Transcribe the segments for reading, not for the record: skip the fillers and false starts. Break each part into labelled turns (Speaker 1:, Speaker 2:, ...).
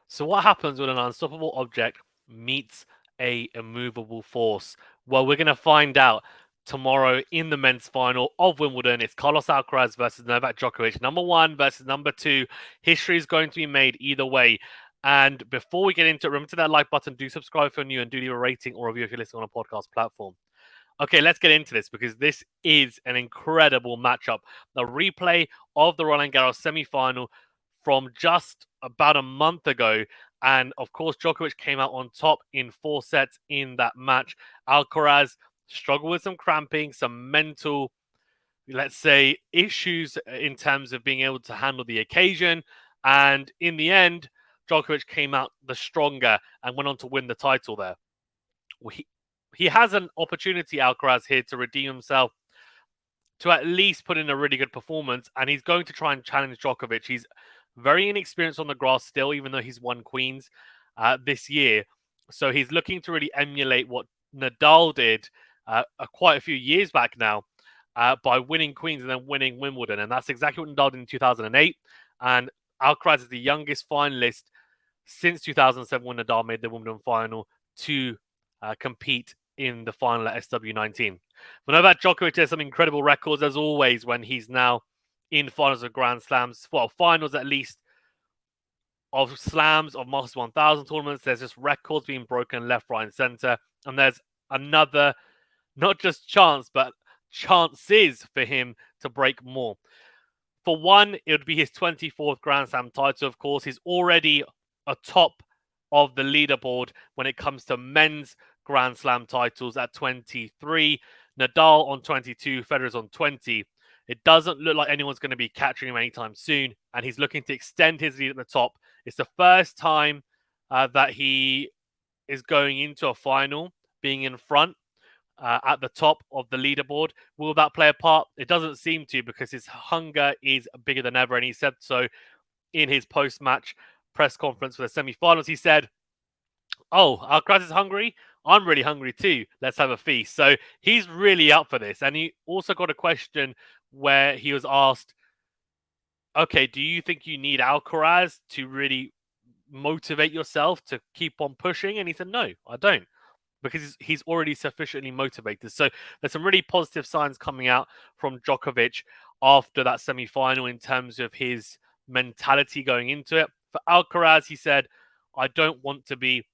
Speaker 1: So what happens when an unstoppable object meets a immovable force? Well, we're going to find out tomorrow in the men's final of Wimbledon. It's Carlos Alcaraz versus Novak Djokovic. Number one versus number two. History is going to be made either way. And before we get into it, remember to that like button, do subscribe if you're new, and do leave a rating or review if you're listening on a podcast platform. Okay, let's get into this because this is an incredible matchup. The replay of the Roland Garros semi-final from just about a month ago. And of course, Djokovic came out on top in 4 sets in that match. Alcaraz struggled with some cramping, some mental, let's say, issues in terms of being able to handle the occasion. And in the end, Djokovic came out the stronger and went on to win the title there. He, he has an opportunity, Alcaraz, here to redeem himself, to at least put in a really good performance, and he's going to try and challenge Djokovic. He's very inexperienced on the grass still, even though he's won Queens this year. So he's looking to really emulate what Nadal did quite a few years back now by winning Queens and then winning Wimbledon. And that's exactly what Nadal did in 2008. And Alcaraz is the youngest finalist since 2007 when Nadal made the Wimbledon final to compete in the final at SW19. But Novak Djokovic has some incredible records, as always, when he's now in finals of Grand Slams. Well, finals at least of slams, of Masters 1000 tournaments. There's just records being broken left, right, and center. And there's another, not just chance, but chances for him to break more. For one, it would be his 24th Grand Slam title, of course. He's already atop of the leaderboard when it comes to men's Grand Slam titles at 23. Nadal on 22, Federer's on 20. It doesn't look like anyone's going to be catching him anytime soon, and he's looking to extend his lead at the top. It's the first time that he is going into a final being in front at the top of the leaderboard. Will that play a part? It doesn't seem to, because his hunger is bigger than ever, and he said so in his post-match press conference for the semi-finals. He said, "Oh, Alcaraz is hungry. I'm really hungry too. Let's have a feast." So he's really up for this. And he also got a question where he was asked, "Okay, do you think you need Alcaraz to really motivate yourself to keep on pushing?" And he said, "No, I don't, because he's already sufficiently motivated." So there's some really positive signs coming out from Djokovic after that semi-final in terms of his mentality going into it. For Alcaraz, he said, "I don't want to be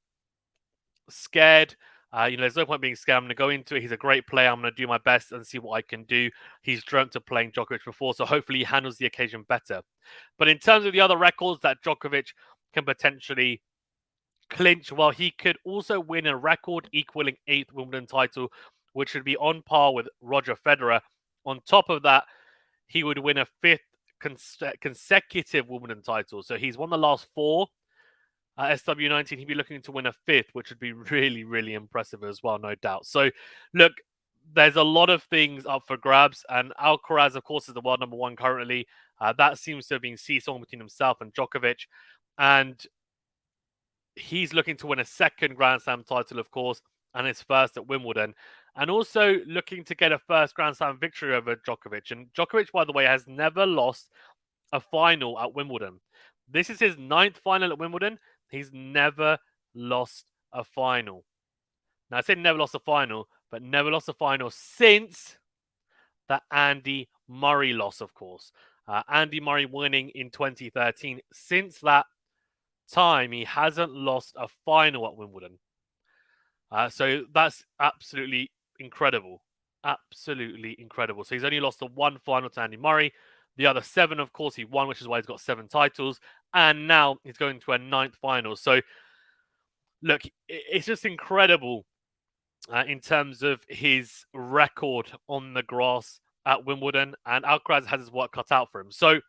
Speaker 1: scared. There's no point being scared. I'm going to go into it. He's a great player. I'm going to do my best and see what I can do." He's dreamt of playing Djokovic before, so hopefully he handles the occasion better. But in terms of the other records that Djokovic can potentially clinch, well, he could also win a record equaling 8th Wimbledon title, which would be on par with Roger Federer. On top of that, he would win a 5th consecutive Wimbledon title. So he's won the last 4 SW19. He'd be looking to win a 5th, which would be really, really impressive as well, no doubt. So, look, there's a lot of things up for grabs, and Alcaraz, of course, is the world number one currently. That seems to have been seesawing between himself and Djokovic, and he's looking to win a second Grand Slam title, of course, and his first at Wimbledon, and also looking to get a first Grand Slam victory over Djokovic. And Djokovic, by the way, has never lost a final at Wimbledon. This is his 9th final at Wimbledon. He's never lost a final. Now, I said never lost a final, but never lost a final since the Andy Murray loss, of course. Andy Murray winning in 2013. Since that time, he hasn't lost a final at Wimbledon. So that's absolutely incredible. Absolutely incredible. So he's only lost the one final to Andy Murray. The other 7, of course, he won, which is why he's got 7 titles. And now he's going to a 9th final. So, look, it's just incredible in terms of his record on the grass at Wimbledon. And Alcaraz has his work cut out for him. So,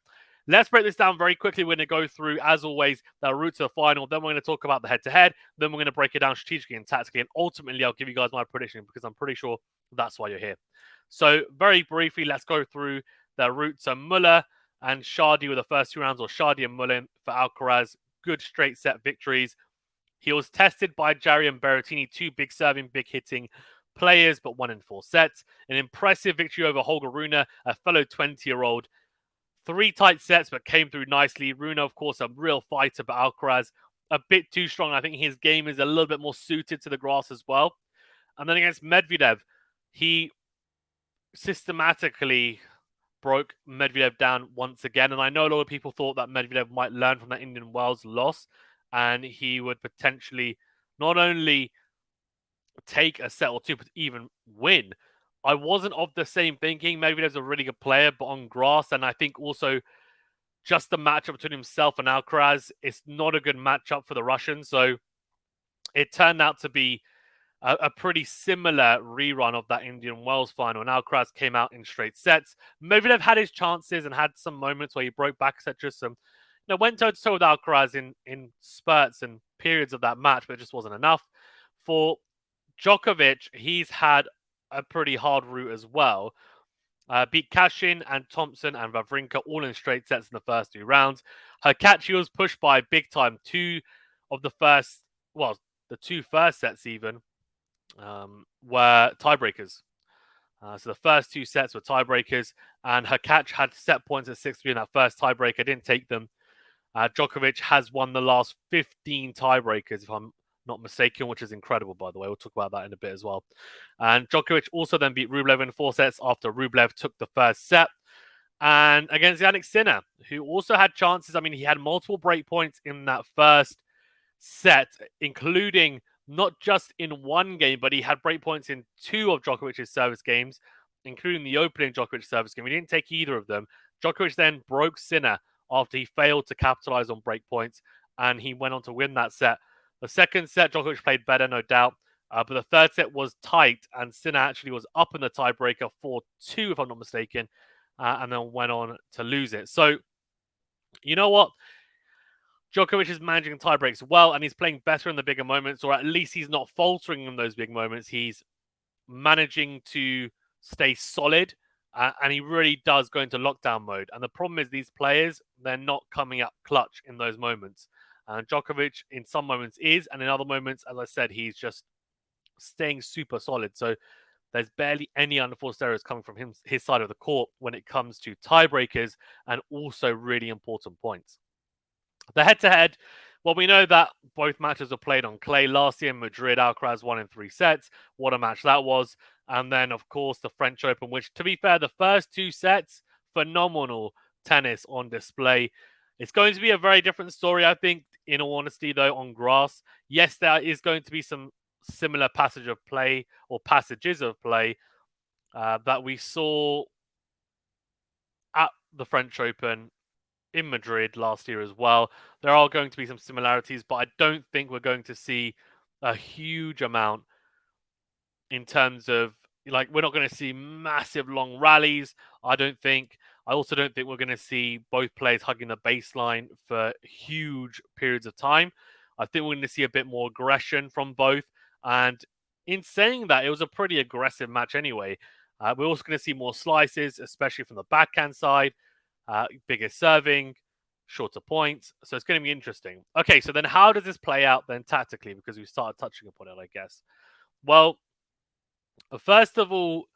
Speaker 1: let's break this down very quickly. We're going to go through, as always, the route to the final. Then we're going to talk about the head-to-head. Then we're going to break it down strategically and tactically. And ultimately, I'll give you guys my prediction, because I'm pretty sure that's why you're here. So, very briefly, let's go through the route to Muller and Shardy with the first 2 rounds, or Shardy and Muller for Alcaraz. Good straight set victories. He was tested by Jarry and Berrettini, 2 big serving, big hitting players, but won in 4 sets. An impressive victory over Holger Rune, a fellow 20-year-old. 3 tight sets, but came through nicely. Rune, of course, a real fighter, but Alcaraz a bit too strong. I think his game is a little bit more suited to the grass as well. And then against Medvedev, he systematically broke Medvedev down once again. And I know a lot of people thought that Medvedev might learn from that Indian Wells loss and he would potentially not only take a set or two, but even win. I wasn't of the same thinking. Medvedev's a really good player, but on grass, and I think also just the matchup between himself and Alcaraz, it's not a good matchup for the Russian. So it turned out to be a pretty similar rerun of that Indian Wells final. And Alcaraz came out in straight sets. Medvedev had his chances and had some moments where he broke back, etc. Some, went toe to toe with Alcaraz in spurts and periods of that match, but it just wasn't enough. For Djokovic, he's had a pretty hard route as well. Beat Kashin and Thompson and Wawrinka all in straight sets in the first 2 rounds. Hikachi was pushed by big time. The 2 first sets even were tiebreakers. So the first 2 sets were tiebreakers, and Hikachi had set points at 6-3 in that first tiebreaker, didn't take them. Djokovic has won the last 15 tiebreakers, if I'm not mistaken, which is incredible, by the way. We'll talk about that in a bit as well. And Djokovic also then beat Rublev in 4 sets after Rublev took the first set. And against Jannik Sinner, who also had chances. I mean, he had multiple break points in that first set, including not just in one game, but he had break points in 2 of Djokovic's service games, including the opening Djokovic service game. He didn't take either of them. Djokovic then broke Sinner after he failed to capitalize on break points, and he went on to win that set. The second set, Djokovic played better, no doubt, but the third set was tight, and Sinner actually was up in the tiebreaker 4-2, if I'm not mistaken, and then went on to lose it. So, you know what? Djokovic is managing tie breaks well, and he's playing better in the bigger moments, or at least he's not faltering in those big moments. He's managing to stay solid, and he really does go into lockdown mode. And the problem is these players, they're not coming up clutch in those moments. And Djokovic in some moments is, and in other moments, as I said, he's just staying super solid. So there's barely any unforced errors coming from his side of the court when it comes to tiebreakers and also really important points. The head-to-head, well, we know that both matches were played on clay. Last year in Madrid, Alcaraz won in 3 sets. What a match that was. And then, of course, the French Open, which, to be fair, the first 2 sets, phenomenal tennis on display. It's going to be a very different story, I think, in all honesty, though, on grass. Yes, there is going to be some similar passages of play that we saw at the French Open in Madrid last year as well. There are going to be some similarities, but I don't think we're going to see a huge amount in terms of, we're not going to see massive long rallies, I don't think. I also don't think we're going to see both players hugging the baseline for huge periods of time. I think we're going to see a bit more aggression from both. And in saying that, it was a pretty aggressive match anyway. We're also going to see more slices, especially from the backhand side. Bigger serving, shorter points. So it's going to be interesting. Okay, so then how does this play out then tactically? Because we started touching upon it, I guess. Well, first of all,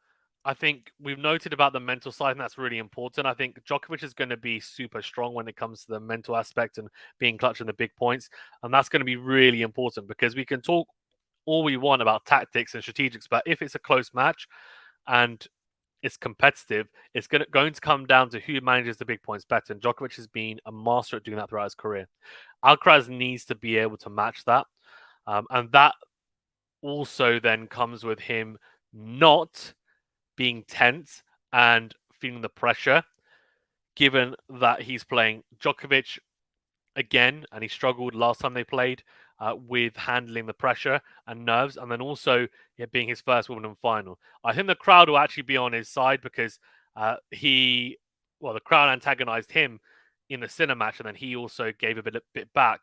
Speaker 1: I think we've noted about the mental side, and that's really important. I think Djokovic is going to be super strong when it comes to the mental aspect and being clutch in the big points. And that's going to be really important because we can talk all we want about tactics and strategics, but if it's a close match and it's competitive, it's going to come down to who manages the big points better. And Djokovic has been a master at doing that throughout his career. Alcaraz needs to be able to match that. And that also then comes with him not being tense and feeling the pressure, given that he's playing Djokovic again, and he struggled last time they played with handling the pressure and nerves, and then also being his first Wimbledon final. I think the crowd will actually be on his side because the crowd antagonized him in the Sinner match, and then he also gave a bit back.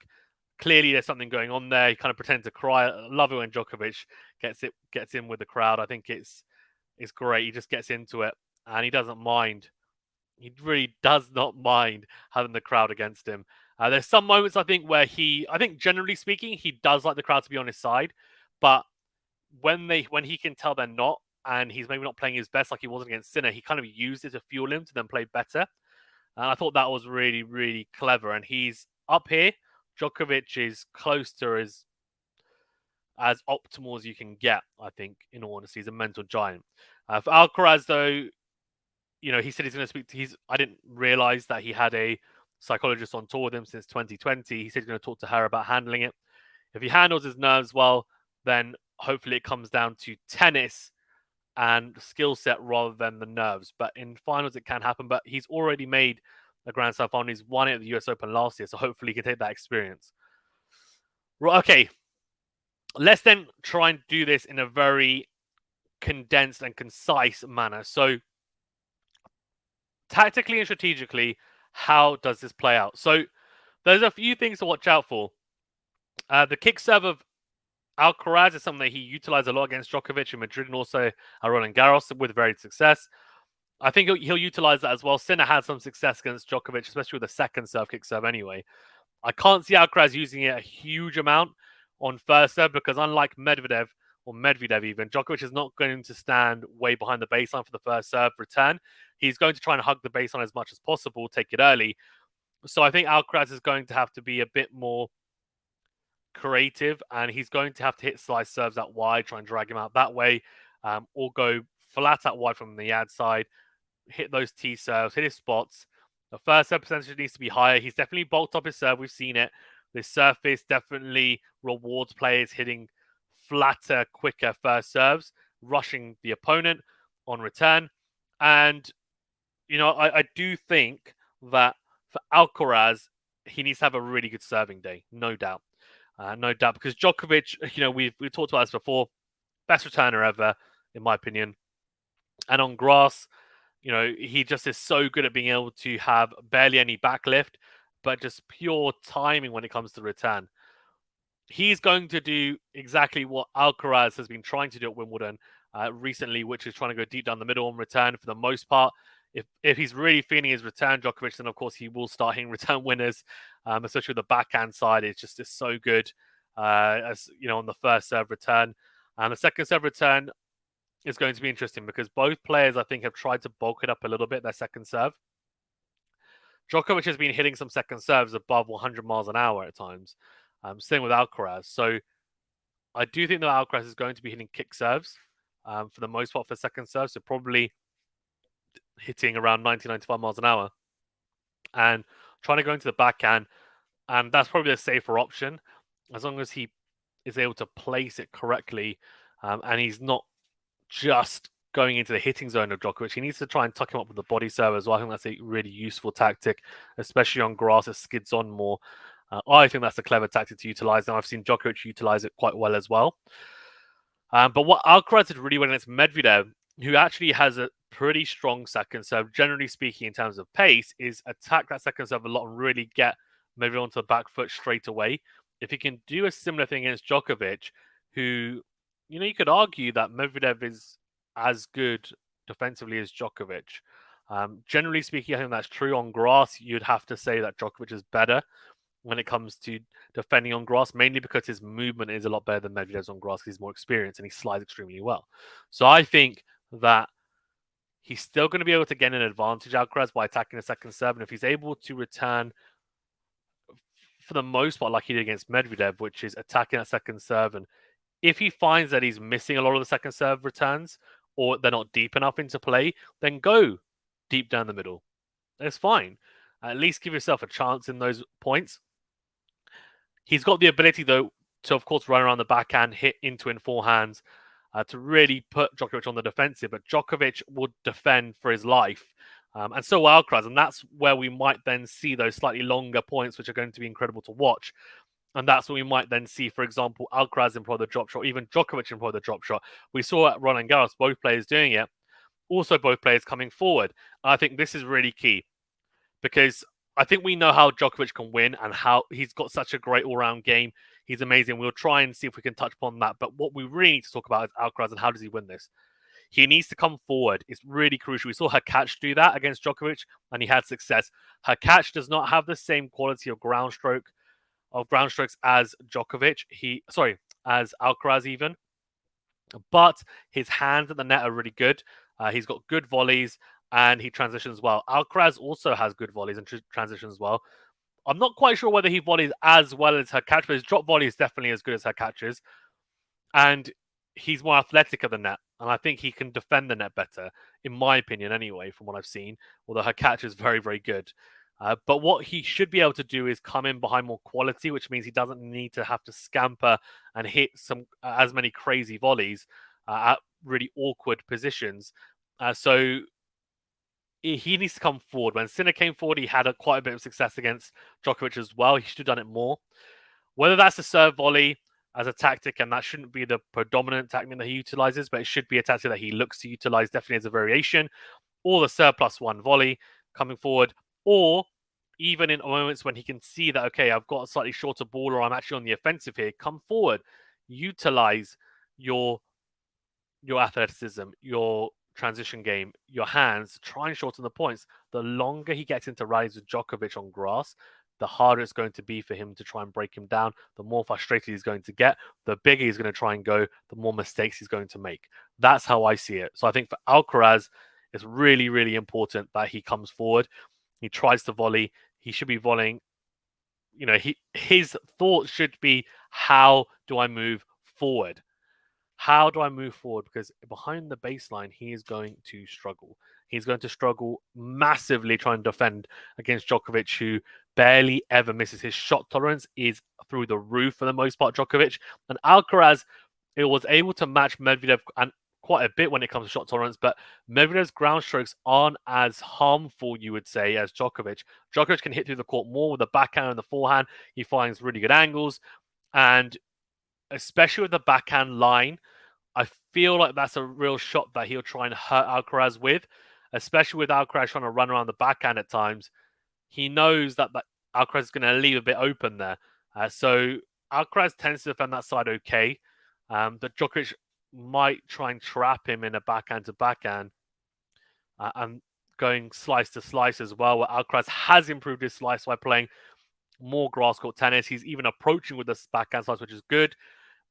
Speaker 1: Clearly, there's something going on there. He kind of pretends to cry. I love it when Djokovic gets in with the crowd. I think it's great. He just gets into it, and he doesn't mind. He really does not mind having the crowd against him. There's some moments, I think, where I think generally speaking, he does like the crowd to be on his side. But when he can tell they're not, and he's maybe not playing his best like he wasn't against Sinner, he kind of used it to fuel him to then play better. And I thought that was really, really clever. And he's up here Djokovic is close to as optimal as you can get, I think, in all honesty. He's a mental giant. For Alcaraz, though, he said he's going to speak to. I didn't realize that he had a psychologist on tour with him since 2020. He said he's going to talk to her about handling it. If he handles his nerves well, then hopefully it comes down to tennis and skill set rather than the nerves. But in finals, it can happen. But he's already made a Grand Slam final. He's won it at the US Open last year, so hopefully he can take that experience. Right, okay, let's then try and do this in a very condensed and concise manner. So, tactically and strategically, how does this play out? So, there's a few things to watch out for. The kick serve of Alcaraz is something that he utilized a lot against Djokovic in Madrid and also at Roland Garros with varied success. I think he'll utilize that as well. Sinner had some success against Djokovic, especially with the second serve kick serve anyway. I can't see Alcaraz using it a huge amount on first serve because unlike Medvedev even, Djokovic is not going to stand way behind the baseline for the first serve return. He's going to try and hug the baseline as much as possible, take it early. So I think Alcaraz is going to have to be a bit more creative, and he's going to have to hit slice serves out wide, try and drag him out that way, or go flat out wide from the ad side, hit those T serves, hit his spots. The first serve percentage needs to be higher. He's definitely bulked up his serve. We've seen it. This surface definitely rewards players hitting flatter, quicker first serves, rushing the opponent on return. And, I do think that for Alcaraz, he needs to have a really good serving day, no doubt. No doubt, because Djokovic, we've talked about this before, best returner ever, in my opinion. And on grass, he just is so good at being able to have barely any backlift, but just pure timing when it comes to return. He's going to do exactly what Alcaraz has been trying to do at Wimbledon recently, which is trying to go deep down the middle on return for the most part. If he's really feeling his return, Djokovic, then of course he will start hitting return winners, especially with the backhand side. It's just so good, as on the first serve return. And the second serve return is going to be interesting because both players, I think, have tried to bulk it up a little bit, their second serve. Djokovic has been hitting some second serves above 100 miles an hour at times. Same with Alcaraz. So I do think that Alcaraz is going to be hitting kick serves for the most part for second serve. So probably hitting around 90, 95 miles an hour and trying to go into the backhand. And that's probably a safer option as long as he is able to place it correctly and he's not just going into the hitting zone of Djokovic. He needs to try and tuck him up with the body serve as well. I think that's a really useful tactic, especially on grass. It skids on more. I think that's a clever tactic to utilize, and I've seen Djokovic utilize it quite well as well. But what Alcaraz did really well against Medvedev, who actually has a pretty strong second serve, generally speaking, in terms of pace, is attack that second serve a lot and really get Medvedev onto the back foot straight away. If he can do a similar thing against Djokovic, who, you could argue that Medvedev is as good defensively as Djokovic. Generally speaking, I think that's true. On grass, you'd have to say that Djokovic is better when it comes to defending on grass, mainly because his movement is a lot better than Medvedev's on grass. He's more experienced and he slides extremely well. So I think that he's still going to be able to get an advantage, Alcaraz, by attacking the second serve. And if he's able to return for the most part like he did against Medvedev, which is attacking that second serve, and if he finds that he's missing a lot of the second serve returns or they're not deep enough into play, then go deep down the middle. It's fine. At least give yourself a chance in those points. He's got the ability, though, to, of course, run around the backhand, hit into in forehands, to really put Djokovic on the defensive. But Djokovic would defend for his life. And so will Alcaraz. And that's where we might then see those slightly longer points, which are going to be incredible to watch. And that's what we might then see, for example, Alcaraz employ the drop shot, even Djokovic employ the drop shot. We saw at Roland Garros, both players doing it. Also, both players coming forward. I think this is really key because I think we know how Djokovic can win and how he's got such a great all-round game. He's amazing. We'll try and see if we can touch upon that. But what we really need to talk about is Alcaraz and how does he win this? He needs to come forward. It's really crucial. We saw Hurkacz do that against Djokovic, and he had success. Hurkacz does not have the same quality of ground strokes as Djokovic. As Alcaraz even. But his hands at the net are really good. He's got good volleys and he transitions well. Alcaraz also has good volleys and transitions well. I'm not quite sure whether he volleys as well as her catch, but his drop volley is definitely as good as her catches. And he's more athletic at the net. And I think he can defend the net better, in my opinion, anyway, from what I've seen. Although her catch is very, very good. But what he should be able to do is come in behind more quality, which means he doesn't need to have to scamper and hit some as many crazy volleys at really awkward positions. So he needs to come forward. When Sinner came forward, he had quite a bit of success against Djokovic as well. He should have done it more. Whether that's a serve volley as a tactic, and that shouldn't be the predominant tactic that he utilizes, but it should be a tactic that he looks to utilize definitely as a variation, or the serve plus one volley coming forward, or even in moments when he can see that, okay, I've got a slightly shorter ball or I'm actually on the offensive here, come forward, utilize your athleticism, your transition game, your hands, try and shorten the points. The longer he gets into rallies with Djokovic on grass, the harder it's going to be for him to try and break him down, the more frustrated he's going to get, the bigger he's going to try and go, the more mistakes he's going to make. That's how I see it. So I think for Alcaraz, it's really, really important that he comes forward. He tries to volley. He should be volleying. His thoughts should be, how do I move forward? How do I move forward? Because behind the baseline, he is going to struggle. He's going to struggle massively trying to defend against Djokovic, who barely ever misses. His shot tolerance is through the roof for the most part, Djokovic. And Alcaraz, it was able to match Medvedev and quite a bit when it comes to shot tolerance, but Medvedev's ground strokes aren't as harmful, you would say, as Djokovic. Djokovic can hit through the court more with the backhand and the forehand. He finds really good angles. And especially with the backhand line, I feel like that's a real shot that he'll try and hurt Alcaraz with, especially with Alcaraz trying to run around the backhand at times. He knows that Alcaraz is going to leave a bit open there. So Alcaraz tends to defend that side okay. But Djokovic might try and trap him in a backhand to backhand and going slice to slice as well, where Alcaraz has improved his slice by playing more grass court tennis. He's even approaching with this backhand slice, which is good.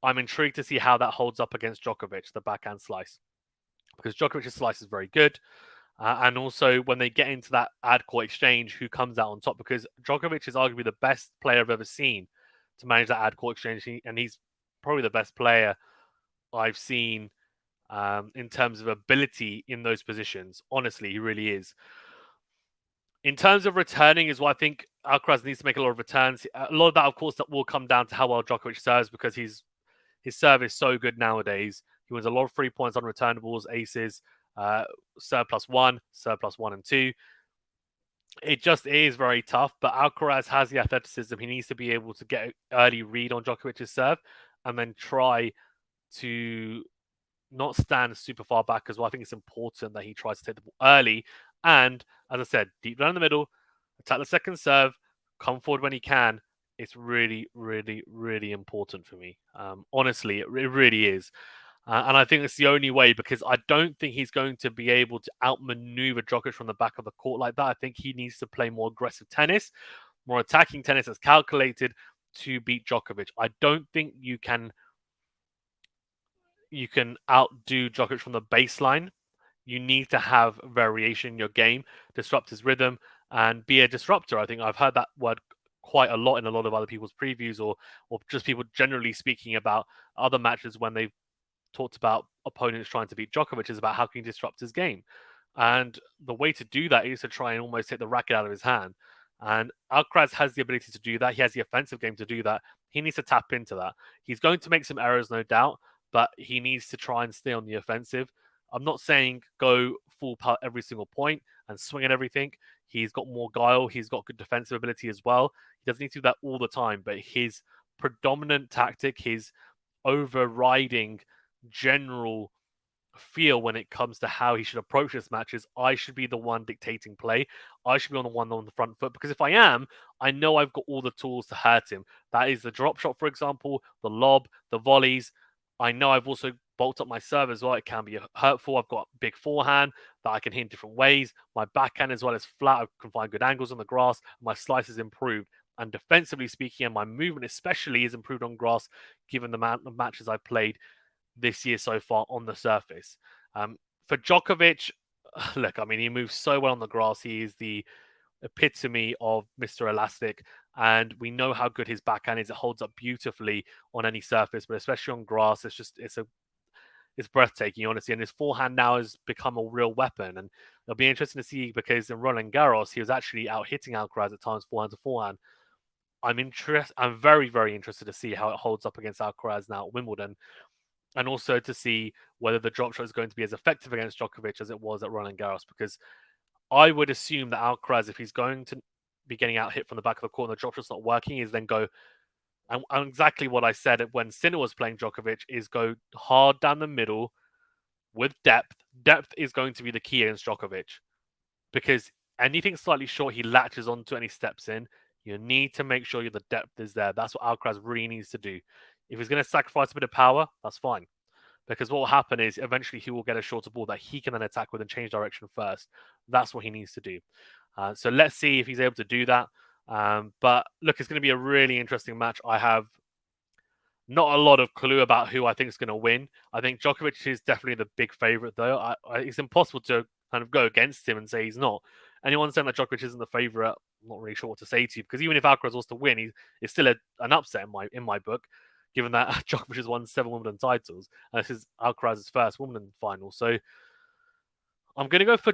Speaker 1: I'm intrigued to see how that holds up against Djokovic, the backhand slice, because Djokovic's slice is very good. And also, when they get into that ad court exchange, who comes out on top? Because Djokovic is arguably the best player I've ever seen to manage that ad court exchange. And he's probably the best player I've seen in terms of ability in those positions. Honestly, he really is. In terms of returning, is what I think Alcaraz needs to make a lot of returns. A lot of that, of course, that will come down to how well Djokovic serves, because his serve is so good nowadays. He wins a lot of 3 points on returnables, aces, serve plus one and two. It just is very tough, but Alcaraz has the athleticism. He needs to be able to get an early read on Djokovic's serve and then try to not stand super far back as well. I think it's important that he tries to take the ball early. And as I said, deep down in the middle, attack the second serve, come forward when he can. It's really, really, really important for me. Honestly, it really is. And I think it's the only way, because I don't think he's going to be able to outmaneuver Djokovic from the back of the court like that. I think he needs to play more aggressive tennis, more attacking tennis that's calculated to beat Djokovic. I don't think you can outdo Djokovic from the baseline. You need to have variation in your game, disrupt his rhythm, and be a disruptor. I think I've heard that word quite a lot in a lot of other people's previews, or just people generally speaking about other matches when they've talked about opponents trying to beat Djokovic, is about how can you disrupt his game. And the way to do that is to try and almost take the racket out of his hand. And Alcaraz has the ability to do that. He has the offensive game to do that. He needs to tap into that. He's going to make some errors, no doubt, but he needs to try and stay on the offensive. I'm not saying go full power every single point and swing at everything. He's got more guile. He's got good defensive ability as well. He doesn't need to do that all the time, but his predominant tactic, his overriding general feel when it comes to how he should approach this match is, I should be the one dictating play. I should be on the one on the front foot, because if I am, I know I've got all the tools to hurt him. That is the drop shot, for example, the lob, the volleys. I know I've also bulked up my serve as well. It can be hurtful. I've got big forehand that I can hit in different ways. My backhand as well is flat. I can find good angles on the grass. My slice is improved. And defensively speaking, and my movement especially is improved on grass, given the amount of matches I've played this year so far on the surface. For Djokovic, look, I mean, he moves so well on the grass. He is the epitome of Mr. Elastic, and we know how good his backhand is. It holds up beautifully on any surface, but especially on grass, it's breathtaking, honestly. And his forehand now has become a real weapon, and it'll be interesting to see because in Roland Garros, he was actually out hitting Alcaraz at times, forehand to forehand. I'm very, very interested to see how it holds up against Alcaraz now at Wimbledon, and also to see whether the drop shot is going to be as effective against Djokovic as it was at Roland Garros. Because I would assume that Alcaraz, if he's going to be getting out hit from the back of the court and the drop shot's not working, is then go and exactly what I said when Sinner was playing Djokovic is go hard down the middle with depth. Depth is going to be the key against Djokovic because anything slightly short, he latches onto and he steps in. You need to make sure the depth is there. That's what Alcaraz really needs to do. If he's going to sacrifice a bit of power, that's fine. Because what will happen is eventually he will get a shorter ball that he can then attack with and change direction first. That's what he needs to do. So let's see if he's able to do that. But look, it's going to be a really interesting match. I have not a lot of clue about who I think is going to win. I think Djokovic is definitely the big favorite, though. It's impossible to kind of go against him and say he's not. Anyone saying that Djokovic isn't the favorite, I'm not really sure what to say to you because even if Alcaraz was to win, it's still an upset in my book, given that Djokovic has won 7 Wimbledon titles and this is Alcaraz's first Wimbledon final. So I'm going to go for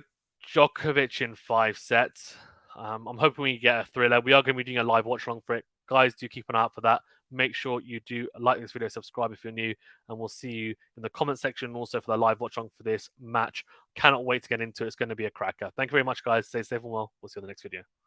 Speaker 1: Djokovic in 5 sets. I'm hoping we get a thriller. We are going to be doing a live watch along for it. Guys, do keep an eye out for that. Make sure you do like this video, subscribe if you're new, and we'll see you in the comment section and also for the live watch along for this match. Cannot wait to get into it. It's going to be a cracker. Thank you very much, guys. Stay safe and well. We'll see you in the next video.